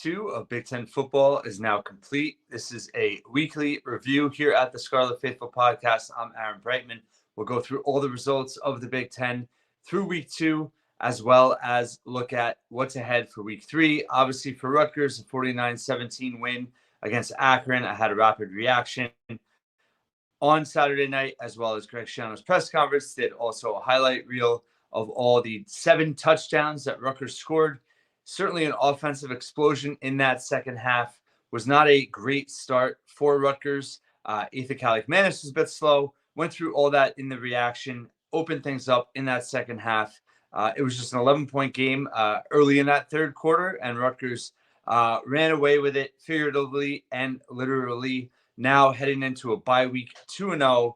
2 of Big Ten football is now complete. This is a weekly review here at the Scarlet Faithful podcast. I'm Aaron Brightman. We'll go through all the results of the Big Ten through week 2, as well as look at what's ahead for week 3. Obviously, for Rutgers, a 49-17 win against Akron. I had a rapid reaction on Saturday night, as well as Greg Schiano's press conference. Did also a highlight reel of all the 7 touchdowns that Rutgers scored. Certainly an offensive explosion in that second half. Was not a great start for Rutgers. Ethan Kaliakmanis was a bit slow. Went through all that in the reaction. Opened things up in that second half. It was just an 11-point game early in that third quarter, and Rutgers ran away with it figuratively and literally. Now heading into a bye week, 2-0.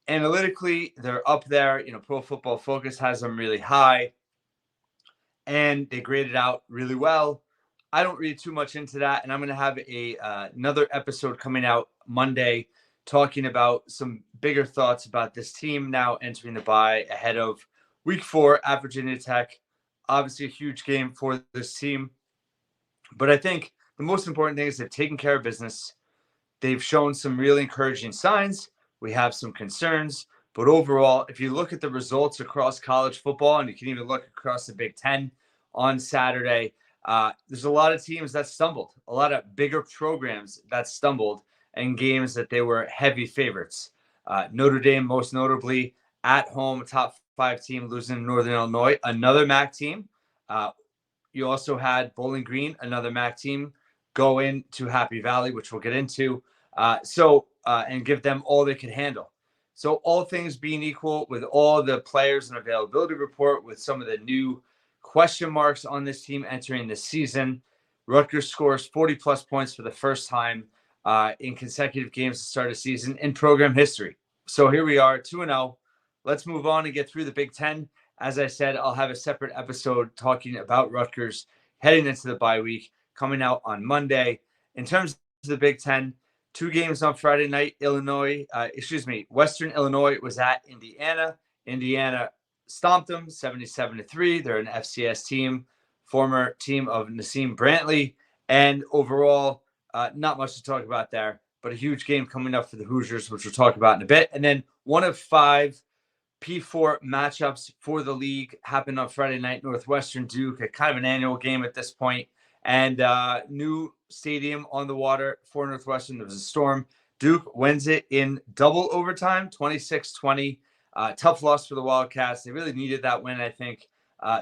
Analytically, they're up there. Pro Football Focus has them really high, and they graded out really well. I don't read too much into that, and I'm going to have another episode coming out Monday talking about some bigger thoughts about this team now entering the bye ahead of week 4 at Virginia Tech. Obviously, a huge game for this team. But I think the most important thing is they've taken care of business. They've shown some really encouraging signs. We have some concerns. But overall, if you look at the results across college football, and you can even look across the Big Ten on Saturday, there's a lot of teams that stumbled, a lot of bigger programs that stumbled in games that they were heavy favorites. Notre Dame, most notably, at home, top 5 team, losing to Northern Illinois, another MAC team. You also had Bowling Green, another MAC team, go into Happy Valley, which we'll get into, and give them all they could handle. So all things being equal, with all the players and availability report, with some of the new question marks on this team entering this season, Rutgers scores 40-plus points for the first time in consecutive games to start a season in program history. So here we are, 2-0. Let's move on and get through the Big Ten. As I said, I'll have a separate episode talking about Rutgers heading into the bye week, coming out on Monday. In terms of the Big Ten, 2 games on Friday night. Western Illinois was at Indiana. Indiana stomped them 77-3. They're an FCS team, former team of Nassim Brantley. And overall, not much to talk about there, but a huge game coming up for the Hoosiers, which we'll talk about in a bit. And then one of 5 P4 matchups for the league happened on Friday night. Northwestern Duke, a kind of an annual game at this point. And new stadium on the water for Northwestern. There was a storm. Duke wins it in double overtime, 26-20. Tough loss for the Wildcats. They really needed that win, I think,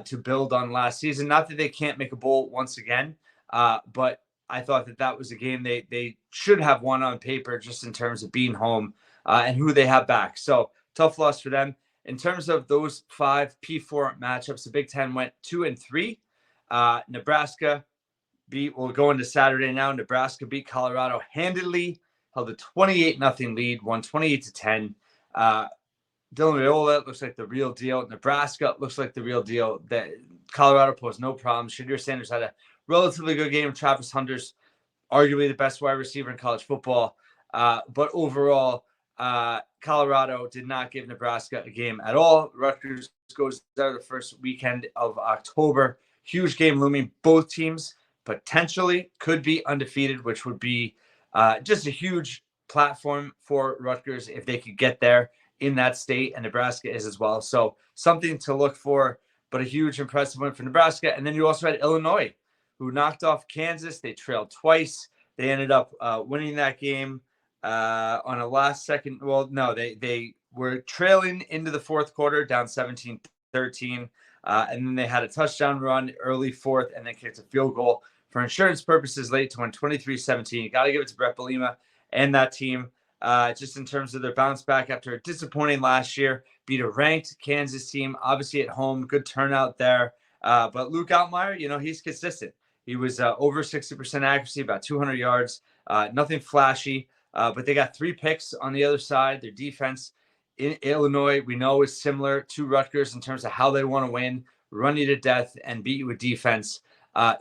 to build on last season. Not that they can't make a bowl once again, but I thought that was a game they should have won on paper, just in terms of being home and who they have back. So tough loss for them. In terms of those 5 P4 matchups, the Big Ten went 2-3. Nebraska we'll go into Saturday now. Nebraska beat Colorado handedly, held a 28-0 lead, won 28-10. Dylan Raiola looks like the real deal. Nebraska looks like the real deal. Colorado posed no problem. Shedeur Sanders had a relatively good game. Travis Hunter's arguably the best wide receiver in college football. But overall, Colorado did not give Nebraska a game at all. Rutgers goes there the first weekend of October. Huge game looming. Both teams potentially could be undefeated, which would be just a huge platform for Rutgers if they could get there in that state, and Nebraska is as well. So something to look for, but a huge impressive win for Nebraska. And then you also had Illinois, who knocked off Kansas. They trailed twice. They ended up winning that game on a last second. Well, no, they were trailing into the fourth quarter, down 17-13. And then they had a touchdown run early fourth, and then kicked a field goal for insurance purposes late to win 23-17. You got to give it to Brett Bielema and that team, just in terms of their bounce back after a disappointing last year. Beat a ranked Kansas team, obviously at home, good turnout there. But Luke Altmaier, he's consistent. He was over 60% accuracy, about 200 yards, nothing flashy, but they got 3 picks on the other side. Their defense in Illinois, we know, is similar to Rutgers in terms of how they want to win, run you to death, and beat you with defense.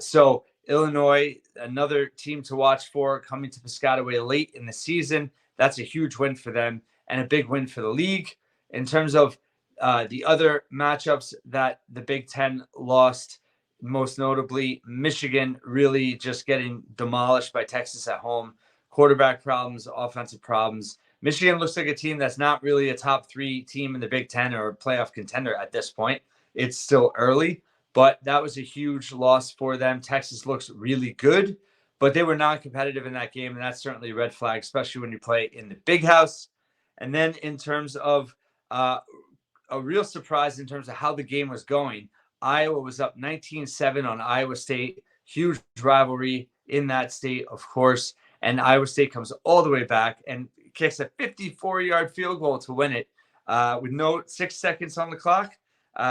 So Illinois, another team to watch for, coming to Piscataway late in the season. That's a huge win for them and a big win for the league. In terms of the other matchups that the Big Ten lost, most notably, Michigan really just getting demolished by Texas at home. Quarterback problems, offensive problems. Michigan looks like a team that's not really a top 3 team in the Big Ten or a playoff contender at this point. It's still early, but that was a huge loss for them. Texas looks really good, but they were non-competitive in that game, and that's certainly a red flag, especially when you play in the Big House. And then in terms of a real surprise in terms of how the game was going, Iowa was up 19-7 on Iowa State. Huge rivalry in that state, of course. And Iowa State comes all the way back and kicks a 54-yard field goal to win it with no 6 seconds on the clock.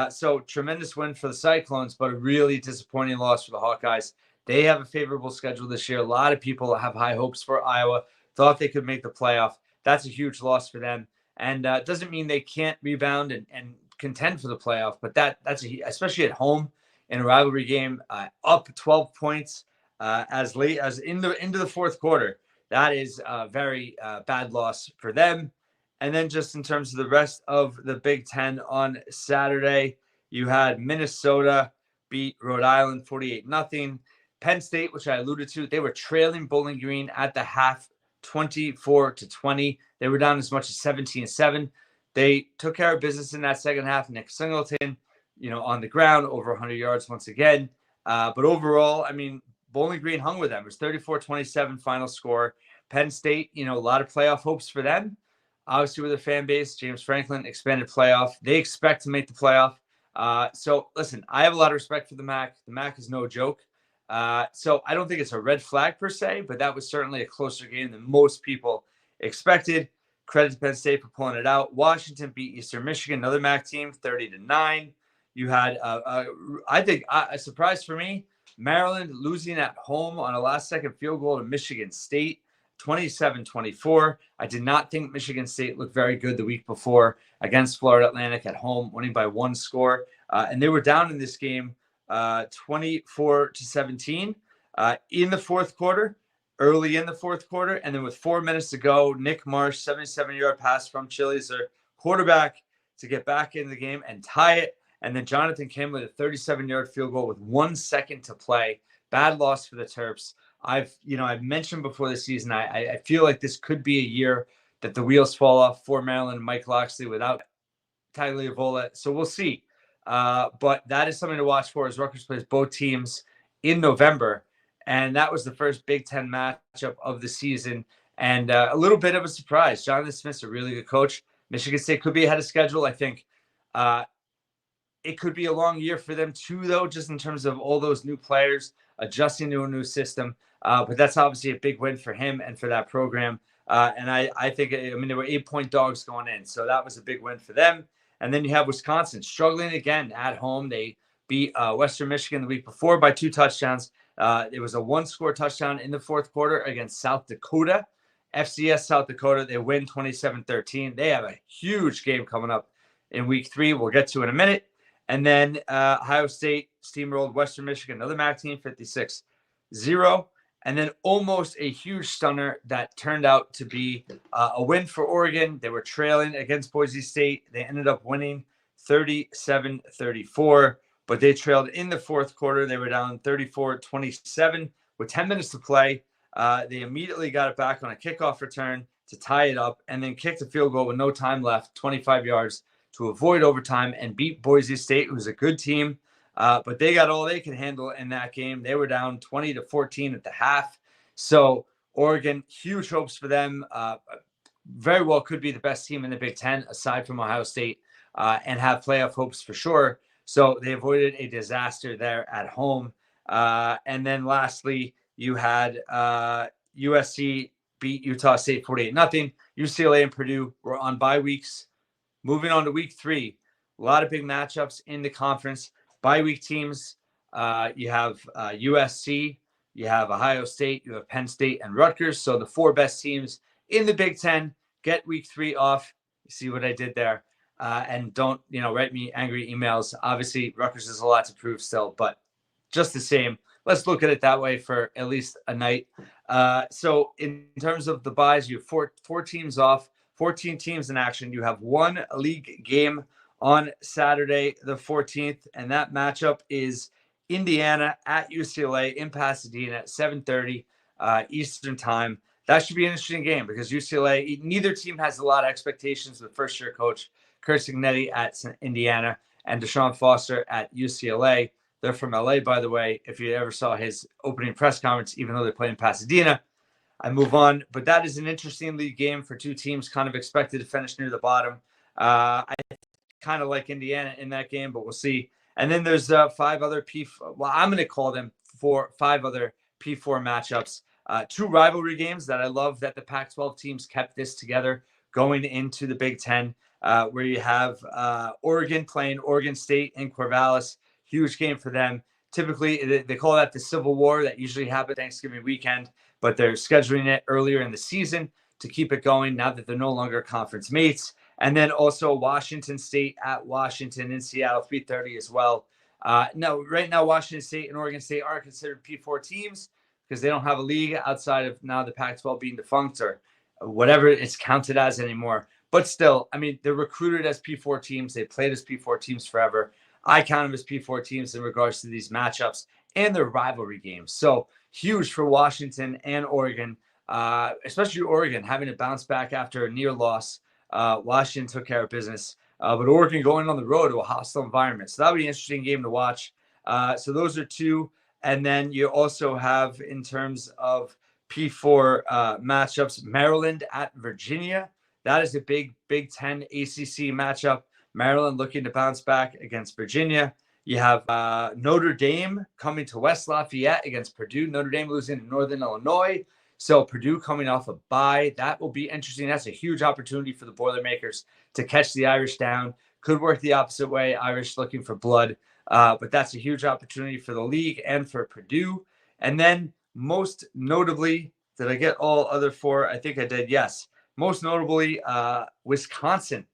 So tremendous win for the Cyclones, but a really disappointing loss for the Hawkeyes. They have a favorable schedule this year. A lot of people have high hopes for Iowa, thought they could make the playoff. That's a huge loss for them. And doesn't mean they can't rebound and contend for the playoff, but that's especially at home in a rivalry game, up 12 points as late as into the fourth quarter. That is a very bad loss for them. And then just in terms of the rest of the Big Ten on Saturday, you had Minnesota beat Rhode Island 48-0. Penn State, which I alluded to, they were trailing Bowling Green at the half 24-20. They were down as much as 17-7. They took care of business in that second half. Nick Singleton, on the ground, over 100 yards once again. But overall, I mean, Bowling Green hung with them. It was 34-27 final score. Penn State, a lot of playoff hopes for them. Obviously, with their fan base, James Franklin, expanded playoff. They expect to make the playoff. So, listen, I have a lot of respect for the MAC. The MAC is no joke. So I don't think it's a red flag per se, but that was certainly a closer game than most people expected. Credit to Penn State for pulling it out. Washington beat Eastern Michigan, another MAC team, 30-9. You had, I think, a surprise for me, Maryland losing at home on a last-second field goal to Michigan State, 27-24. I did not think Michigan State looked very good the week before against Florida Atlantic at home, winning by 1 score. And they were down in this game 24-17 in the fourth quarter, early in the fourth quarter. And then with 4 minutes to go, Nick Marsh, 77-yard pass from Chili's, their quarterback, to get back into the game and tie it. And then Jonathan Kim with a 37-yard field goal with 1 second to play. Bad loss for the Terps. I've mentioned before the season, I feel like this could be a year that the wheels fall off for Maryland and Mike Loxley without Tagliavola. So we'll see. But that is something to watch for as Rutgers plays both teams in November. And that was the first Big Ten matchup of the season. And a little bit of a surprise. Jonathan Smith's a really good coach. Michigan State could be ahead of schedule. I think it could be a long year for them too, though, just in terms of all those new players adjusting to a new system. But that's obviously a big win for him and for that program. And I think, there were 8-point dogs going in. So that was a big win for them. And then you have Wisconsin struggling again at home. They beat Western Michigan the week before by 2 touchdowns. It was a 1-score touchdown in the fourth quarter against South Dakota. FCS South Dakota, they win 27-13. They have a huge game coming up in week 3. We'll get to in a minute. And then Ohio State steamrolled Western Michigan, another MAC team, 56-0. And then almost a huge stunner that turned out to be a win for Oregon. They were trailing against Boise State. They ended up winning 37-34, but they trailed in the fourth quarter. They were down 34-27 with 10 minutes to play. They immediately got it back on a kickoff return to tie it up and then kicked a field goal with no time left, 25 yards to avoid overtime and beat Boise State, who's a good team. But they got all they can handle in that game. They were down 20-14 at the half. So Oregon, huge hopes for them. Very well could be the best team in the Big Ten, aside from Ohio State, and have playoff hopes for sure. So they avoided a disaster there at home. And then lastly, you had USC beat Utah State 48-0. UCLA and Purdue were on bye weeks. Moving on to week 3, a lot of big matchups in the conference. Bye week teams, you have USC, you have Ohio State, you have Penn State, and Rutgers. So the 4 best teams in the Big Ten get week 3 off. You see what I did there? And don't, write me angry emails. Obviously, Rutgers has a lot to prove still, but just the same, let's look at it that way for at least a night. So in terms of the buys, you have four teams off, 14 teams in action. You have 1 league game on Saturday, the 14th, and that matchup is Indiana at UCLA in Pasadena at 7:30 Eastern time. That should be an interesting game because UCLA, neither team has a lot of expectations with first-year coach Curt Cignetti at Indiana and Deshaun Foster at UCLA. They're from LA, by the way. If you ever saw his opening press conference, even though they play in Pasadena, I move on. But that is an interesting league game for two teams kind of expected to finish near the bottom. I kind of like Indiana in that game, but we'll see. And then there's five other I'm going to call them five other P4 matchups. Two rivalry games that I love that the Pac-12 teams kept this together going into the Big Ten, where you have Oregon playing Oregon State in Corvallis. Huge game for them. Typically, they call that the Civil War. That usually happens Thanksgiving weekend, but they're scheduling it earlier in the season to keep it going now that they're no longer conference mates. And then also Washington State at Washington in Seattle, 3:30 as well. No, right now Washington State and Oregon State are considered P4 teams because they don't have a league outside of now the Pac-12 being defunct or whatever it's counted as anymore. But still, I mean, they're recruited as P4 teams. They played as P4 teams forever. I count them as P4 teams in regards to these matchups and their rivalry games. So huge for Washington and Oregon, especially Oregon having to bounce back after a near loss. Washington took care of business, but Oregon going on the road to a hostile environment. So that'll be an interesting game to watch. So those are two. And then you also have, in terms of P4 matchups, Maryland at Virginia. That is a big Big Ten ACC matchup. Maryland looking to bounce back against Virginia. You have Notre Dame coming to West Lafayette against Purdue. Notre Dame losing to Northern Illinois. So Purdue coming off a bye. That will be interesting. That's a huge opportunity for the Boilermakers to catch the Irish down. Could work the opposite way. Irish looking for blood. But that's a huge opportunity for the league and for Purdue. And then most notably, did I get all other four? I think I did. Yes. Most notably, Wisconsin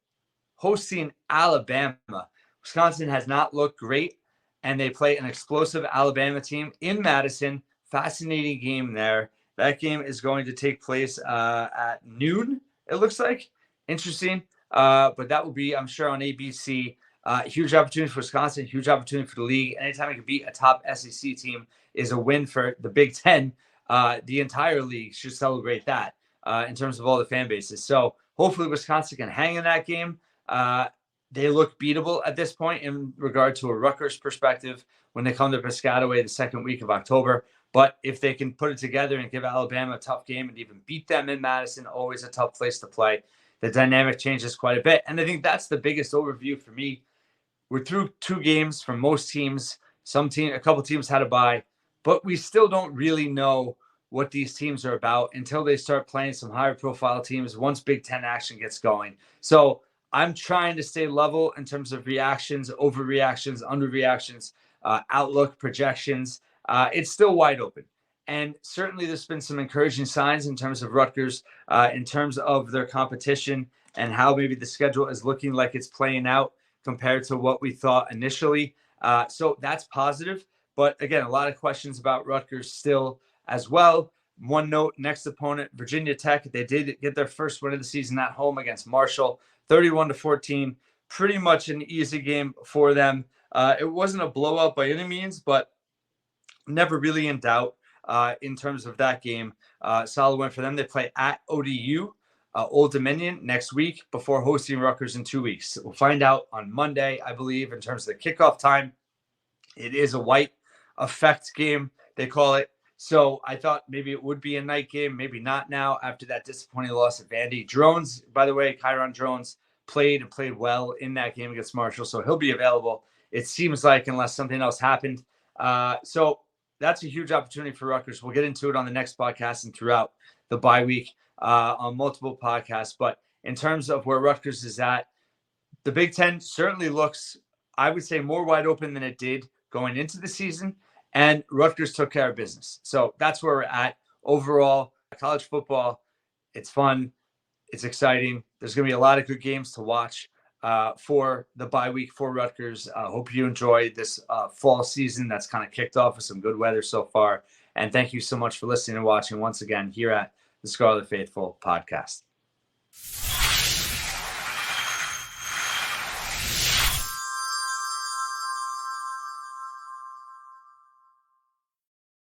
hosting Alabama. Wisconsin has not looked great, and they play an explosive Alabama team in Madison. Fascinating game there. That game is going to take place at noon, it looks like. Interesting. But that will be, I'm sure, on ABC. Huge opportunity for Wisconsin, huge opportunity for the league. Anytime you can beat a top SEC team is a win for the Big Ten. The entire league should celebrate that in terms of all the fan bases. So hopefully Wisconsin can hang in that game. They look beatable at this point in regard to a Rutgers perspective when they come to Piscataway the second week of October. But if they can put it together and give Alabama a tough game and even beat them in Madison, always a tough place to play, the dynamic changes quite a bit. And I think that's the biggest overview for me. We're through two games from most teams. A couple teams had a bye, but we still don't really know what these teams are about until they start playing some higher profile teams once Big Ten action gets going. So I'm trying to stay level in terms of reactions, overreactions, underreactions, outlook, projections. It's still wide open. And certainly there's been some encouraging signs in terms of Rutgers, in terms of their competition and how maybe the schedule is looking like it's playing out compared to what we thought initially. So that's positive. But again, a lot of questions about Rutgers still as well. One note, next opponent, Virginia Tech. They did get their first win of the season at home against Marshall, 31-14. Pretty much an easy game for them. It wasn't a blowout by any means, but never really in doubt in terms of that game. Solid win for them. They play at ODU, Old Dominion, next week before hosting Rutgers in 2 weeks. We'll find out on Monday, I believe, in terms of the kickoff time. It is a white effect game, they call it. So I thought maybe it would be a night game, maybe not now after that disappointing loss of Vandy. Drones, by the way, Kyron Drones played well in that game against Marshall, so he'll be available, it seems like, unless something else happened. So that's a huge opportunity for Rutgers. We'll get into it on the next podcast and throughout the bye week on multiple podcasts. But in terms of where Rutgers is at, the Big Ten certainly looks, I would say, more wide open than it did going into the season. And Rutgers took care of business. So that's where we're at. Overall, college football, it's fun. It's exciting. There's going to be a lot of good games to watch for the bye week for Rutgers. Hope you enjoyed this fall season that's kind of kicked off with some good weather so far. And thank you so much for listening and watching once again here at the Scarlet Faithful podcast.